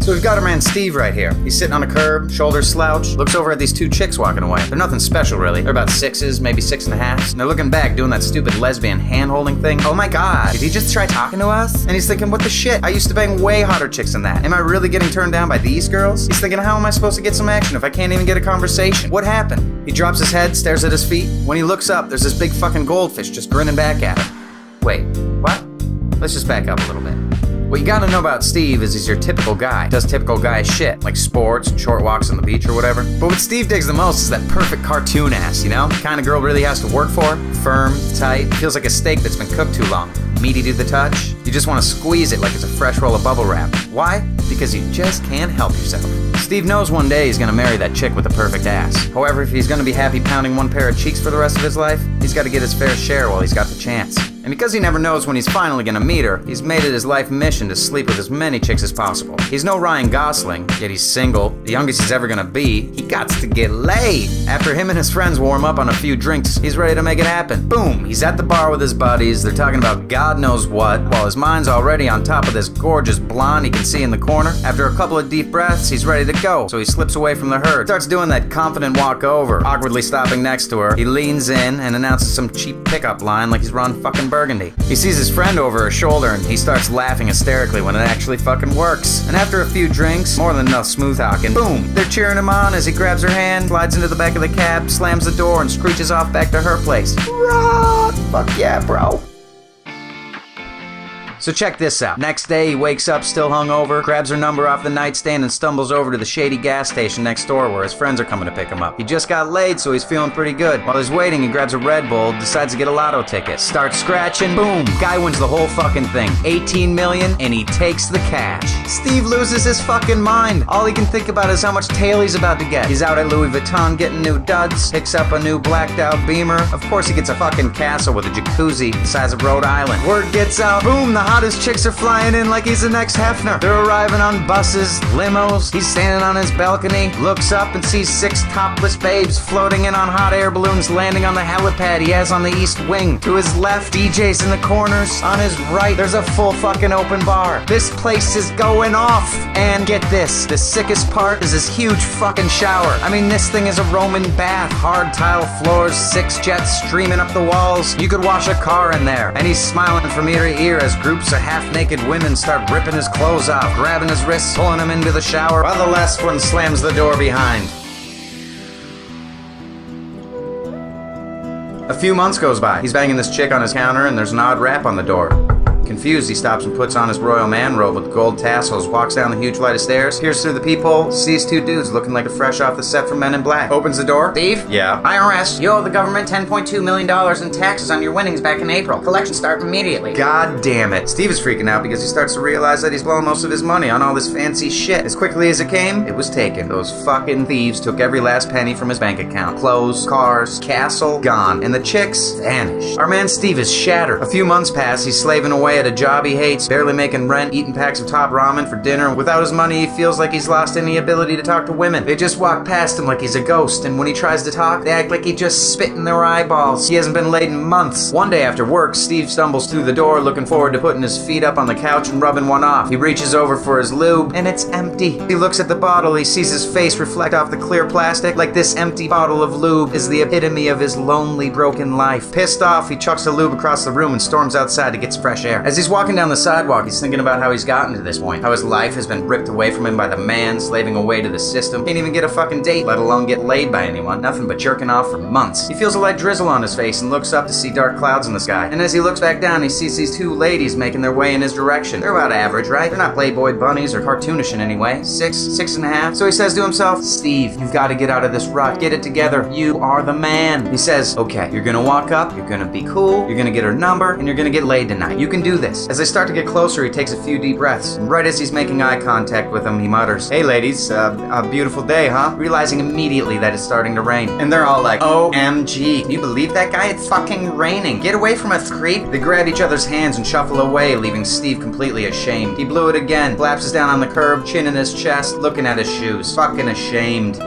So we've got our man Steve right here. He's sitting on a curb, shoulders slouched, looks over at these two chicks walking away. They're nothing special really. They're about 6s, maybe 6.5s. And they're looking back, doing that stupid lesbian hand-holding thing. Oh my god, did he just try talking to us? And he's thinking, what the shit? I used to bang way hotter chicks than that. Am I really getting turned down by these girls? He's thinking, how am I supposed to get some action if I can't even get a conversation? What happened? He drops his head, stares at his feet. When he looks up, there's this big fucking goldfish just grinning back at him. Wait, what? Let's just back up a little bit. What you gotta know about Steve is he's your typical guy. Does typical guy shit, like sports and short walks on the beach or whatever. But what Steve digs the most is that perfect cartoon ass, you know? The kind of girl really has to work for. Firm, tight, feels like a steak that's been cooked too long. Meaty to the touch. You just want to squeeze it like it's a fresh roll of bubble wrap. Why? Because you just can't help yourself. Steve knows one day he's gonna marry that chick with the perfect ass. However, if he's gonna be happy pounding one pair of cheeks for the rest of his life, he's gotta get his fair share while he's got the chance. And because he never knows when he's finally gonna meet her, he's made it his life mission to sleep with as many chicks as possible. He's no Ryan Gosling, yet he's single, the youngest he's ever gonna be. He gots to get laid. After him and his friends warm up on a few drinks, he's ready to make it happen. Boom, he's at the bar with his buddies, they're talking about God knows what, while his mind's already on top of this gorgeous blonde he can see in the corner. After a couple of deep breaths, he's ready to go, so he slips away from the herd. Starts doing that confident walk over, awkwardly stopping next to her. He leans in and announces some cheap pickup line like he's Ron fucking Burgundy. He sees his friend over his shoulder and he starts laughing hysterically when it actually fucking works. And after a few drinks, more than enough smooth talking, boom, they're cheering him on as he grabs her hand, slides into the back of the cab, slams the door, and screeches off back to her place. Run! Fuck yeah, bro. So check this out. Next day, he wakes up still hungover, grabs her number off the nightstand and stumbles over to the shady gas station next door where his friends are coming to pick him up. He just got laid, so he's feeling pretty good. While he's waiting, he grabs a Red Bull, decides to get a lotto ticket. Starts scratching, boom, guy wins the whole fucking thing. 18 million, and he takes the cash. Steve loses his fucking mind. All he can think about is how much tail he's about to get. He's out at Louis Vuitton getting new duds, picks up a new blacked out Beamer. Of course he gets a fucking castle with a jacuzzi the size of Rhode Island. Word gets out, boom, the hottest chicks are flying in like he's the next Hefner. They're arriving on buses, limos. He's standing on his balcony, looks up and sees 6 topless babes floating in on hot air balloons landing on the helipad he has on the east wing. To his left, DJs in the corners. On his right, there's a full fucking open bar. This place is going off. And get this, the sickest part is this huge fucking shower. I mean, this thing is a Roman bath. Hard tile floors, 6 jets streaming up the walls. You could wash a car in there. And he's smiling from ear to ear as groups of half-naked women start ripping his clothes off, grabbing his wrists, pulling him into the shower, while the last one slams the door behind. A few months goes by. He's banging this chick on his counter and there's an odd rap on the door. Confused, he stops and puts on his royal man robe with gold tassels, walks down the huge flight of stairs, peers through the peephole, sees 2 dudes looking like they're fresh off the set from Men in Black. Opens the door. Steve? Yeah? IRS, you owe the government $10.2 million in taxes on your winnings back in April. Collection start immediately. God damn it. Steve is freaking out because he starts to realize that he's blown most of his money on all this fancy shit. As quickly as it came, it was taken. Those fucking thieves took every last penny from his bank account. Clothes, cars, castle, gone. And the chicks vanished. Our man Steve is shattered. A few months pass, he's slaving away at a job he hates, barely making rent, eating packs of top ramen for dinner. Without his money, he feels like he's lost any ability to talk to women. They just walk past him like he's a ghost, and when he tries to talk, they act like he just spit in their eyeballs. He hasn't been laid in months. One day after work, Steve stumbles through the door looking forward to putting his feet up on the couch and rubbing one off. He reaches over for his lube, and it's empty. He looks at the bottle, he sees his face reflect off the clear plastic, like this empty bottle of lube is the epitome of his lonely, broken life. Pissed off, he chucks the lube across the room and storms outside to get some fresh air. As he's walking down the sidewalk, he's thinking about how he's gotten to this point. How his life has been ripped away from him by the man, slaving away to the system. Can't even get a fucking date, let alone get laid by anyone. Nothing but jerking off for months. He feels a light drizzle on his face and looks up to see dark clouds in the sky. And as he looks back down, he sees these 2 ladies making their way in his direction. They're about average, right? They're not Playboy bunnies or cartoonish in any way. 6, 6.5. So he says to himself, Steve, you've got to get out of this rut. Get it together. You are the man. He says, okay, you're gonna walk up, you're gonna be cool, you're gonna get her number, and you're gonna get laid tonight. You can do this. As they start to get closer, he takes a few deep breaths, and right as he's making eye contact with them, he mutters, hey ladies, a beautiful day, huh? Realizing immediately that it's starting to rain. And they're all like, OMG, can you believe that guy? It's fucking raining. Get away from us, creep. They grab each other's hands and shuffle away, leaving Steve completely ashamed. He blew it again, collapses down on the curb, chin in his chest, looking at his shoes. Fucking ashamed.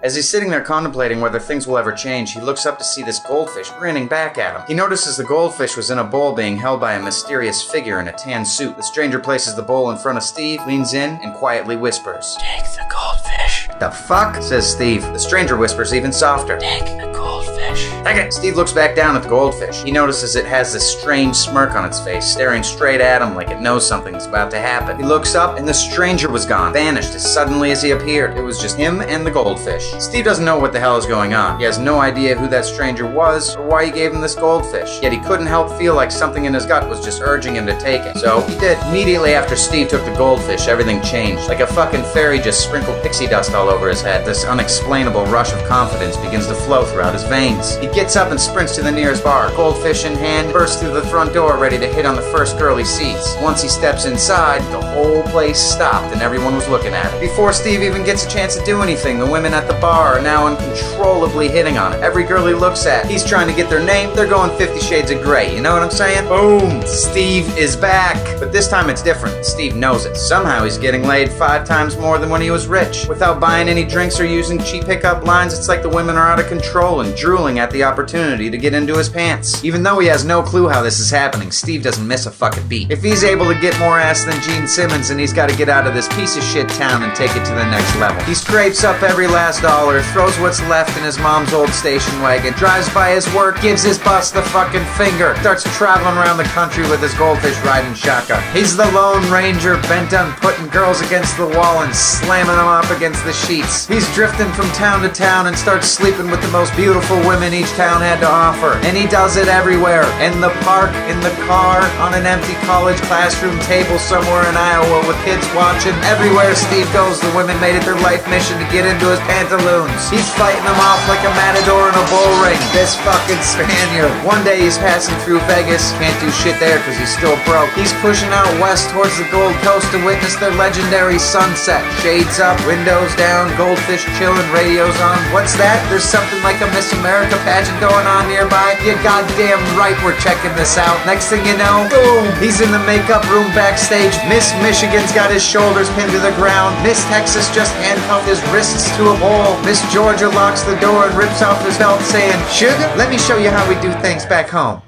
As he's sitting there contemplating whether things will ever change, he looks up to see this goldfish grinning back at him. He notices the goldfish was in a bowl being held by a mysterious figure in a tan suit. The stranger places the bowl in front of Steve, leans in, and quietly whispers, "Take the goldfish." "The fuck?" says Steve. The stranger whispers even softer, "Take the goldfish." "Take it." Steve looks back down at the goldfish. He notices it has this strange smirk on its face, staring straight at him like it knows something's about to happen. He looks up, and the stranger was gone, vanished as suddenly as he appeared. It was just him and the goldfish. Steve doesn't know what the hell is going on. He has no idea who that stranger was or why he gave him this goldfish. Yet he couldn't help feel like something in his gut was just urging him to take it. So he did. Immediately after Steve took the goldfish, everything changed. Like a fucking fairy just sprinkled pixie dust all over his head. This unexplainable rush of confidence begins to flow throughout his veins. He gets up and sprints to the nearest bar. Goldfish in hand, bursts through the front door ready to hit on the first girl he sees. Once he steps inside, the whole place stopped and everyone was looking at him. Before Steve even gets a chance to do anything, the women at the bar are now uncontrollably hitting on him. Every girl he looks at, he's trying to get their name, they're going 50 Shades of Grey, you know what I'm saying? Boom! Steve is back! But this time it's different. Steve knows it. Somehow he's getting laid 5 times more than when he was rich. Without buying any drinks or using cheap pickup lines, it's like the women are out of control and drooling at the opportunity to get into his pants. Even though he has no clue how this is happening, Steve doesn't miss a fucking beat. If he's able to get more ass than Gene Simmons, then he's got to get out of this piece of shit town and take it to the next level. He scrapes up every last dollar, throws what's left in his mom's old station wagon, drives by his work, gives his boss the fucking finger, starts traveling around the country with his goldfish riding shotgun. He's the Lone Ranger bent on putting girls against the wall and slamming them up against the sheets. He's drifting from town to town and starts sleeping with the most beautiful women each town had to offer. And he does it everywhere. In the park, in the car, on an empty college classroom table somewhere in Iowa with kids watching. Everywhere Steve goes, the women made it their life mission to get into his pantaloons. He's fighting them off like a matador in a bull ring. This fucking Spaniard. One day he's passing through Vegas. Can't do shit there because he's still broke. He's pushing out west towards the Gold Coast to witness their legendary sunset. Shades up, windows down, goldfish chilling, radios on. What's that? There's something like a Miss America pageant going on nearby? You goddamn right we're checking this out. Next thing you know, boom! He's in the makeup room backstage. Miss Michigan's got his shoulders pinned to the ground. Miss Texas just handcuffed his wrists to a pole. Miss Georgia locks the door and rips off his belt saying, "Sugar, let me show you how we do things back home."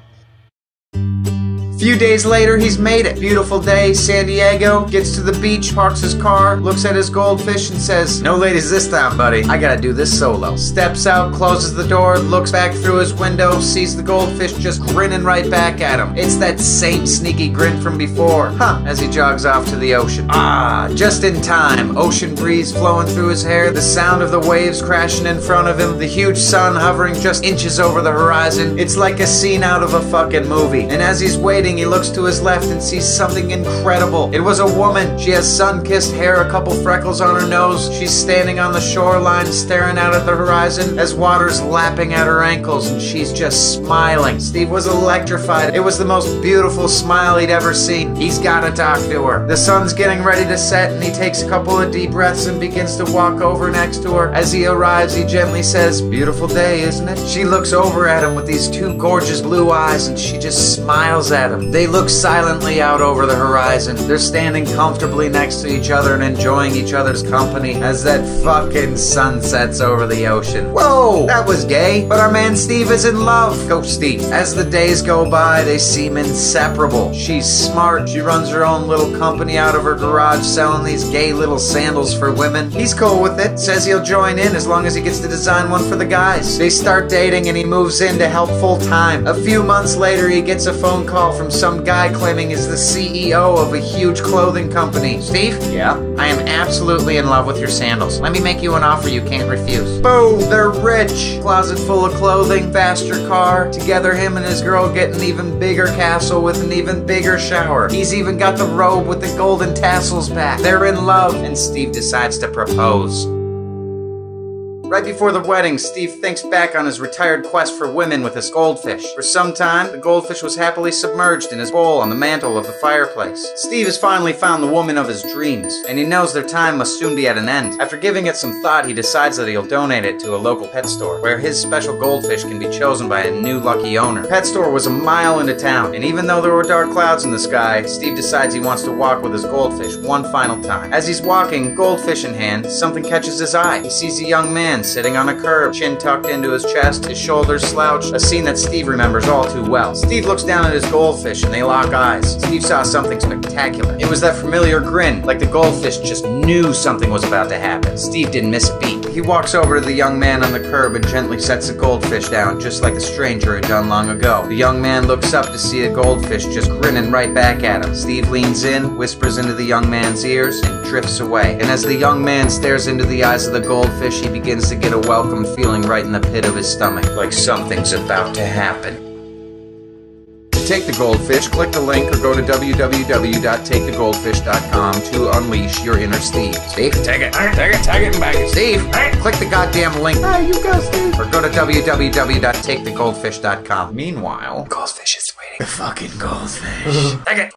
Few days later, he's made it. Beautiful day, San Diego, gets to the beach, parks his car, looks at his goldfish and says, "No ladies this time, buddy. I gotta do this solo." Steps out, closes the door, looks back through his window, sees the goldfish just grinning right back at him. It's that same sneaky grin from before. As he jogs off to the ocean. Just in time. Ocean breeze flowing through his hair, the sound of the waves crashing in front of him, the huge sun hovering just inches over the horizon. It's like a scene out of a fucking movie. And as he's waiting, he looks to his left and sees something incredible. It was a woman. She has sun-kissed hair, a couple freckles on her nose. She's standing on the shoreline, staring out at the horizon as water's lapping at her ankles, and she's just smiling. Steve was electrified. It was the most beautiful smile he'd ever seen. He's gotta talk to her. The sun's getting ready to set, and he takes a couple of deep breaths and begins to walk over next to her. As he arrives, he gently says, "Beautiful day, isn't it?" She looks over at him with these 2 gorgeous blue eyes, and she just smiles at him. They look silently out over the horizon. They're standing comfortably next to each other and enjoying each other's company as that fucking sun sets over the ocean. Whoa! That was gay. But our man Steve is in love. Go Steve. As the days go by, they seem inseparable. She's smart. She runs her own little company out of her garage selling these gay little sandals for women. He's cool with it. Says he'll join in as long as he gets to design one for the guys. They start dating and he moves in to help full time. A few months later, he gets a phone call from some guy claiming he's the CEO of a huge clothing company. "Steve? Yeah? I am absolutely in love with your sandals. Let me make you an offer you can't refuse." Boom! They're rich. Closet full of clothing, faster car. Together, him and his girl get an even bigger castle with an even bigger shower. He's even got the robe with the golden tassels back. They're in love, and Steve decides to propose. Right before the wedding, Steve thinks back on his retired quest for women with his goldfish. For some time, the goldfish was happily submerged in his bowl on the mantle of the fireplace. Steve has finally found the woman of his dreams, and he knows their time must soon be at an end. After giving it some thought, he decides that he'll donate it to a local pet store, where his special goldfish can be chosen by a new lucky owner. The pet store was a mile into town, and even though there were dark clouds in the sky, Steve decides he wants to walk with his goldfish one final time. As he's walking, goldfish in hand, something catches his eye. He sees a young man man sitting on a curb, chin tucked into his chest, his shoulders slouched, a scene that Steve remembers all too well. Steve looks down at his goldfish and they lock eyes. Steve saw something spectacular. It was that familiar grin, like the goldfish just knew something was about to happen. Steve didn't miss a beat. He walks over to the young man on the curb and gently sets the goldfish down, just like the stranger had done long ago. The young man looks up to see a goldfish just grinning right back at him. Steve leans in, whispers into the young man's ears, and drifts away. And as the young man stares into the eyes of the goldfish, he begins to get a welcome feeling right in the pit of his stomach, like something's about to happen. To take the goldfish, click the link or go to www.takethegoldfish.com to unleash your inner Steve. Steve, take it and bag it. Steve, click the goddamn link. You go, Steve. Or go to www.takethegoldfish.com. Meanwhile, Goldfish is waiting. the fucking goldfish. Take it.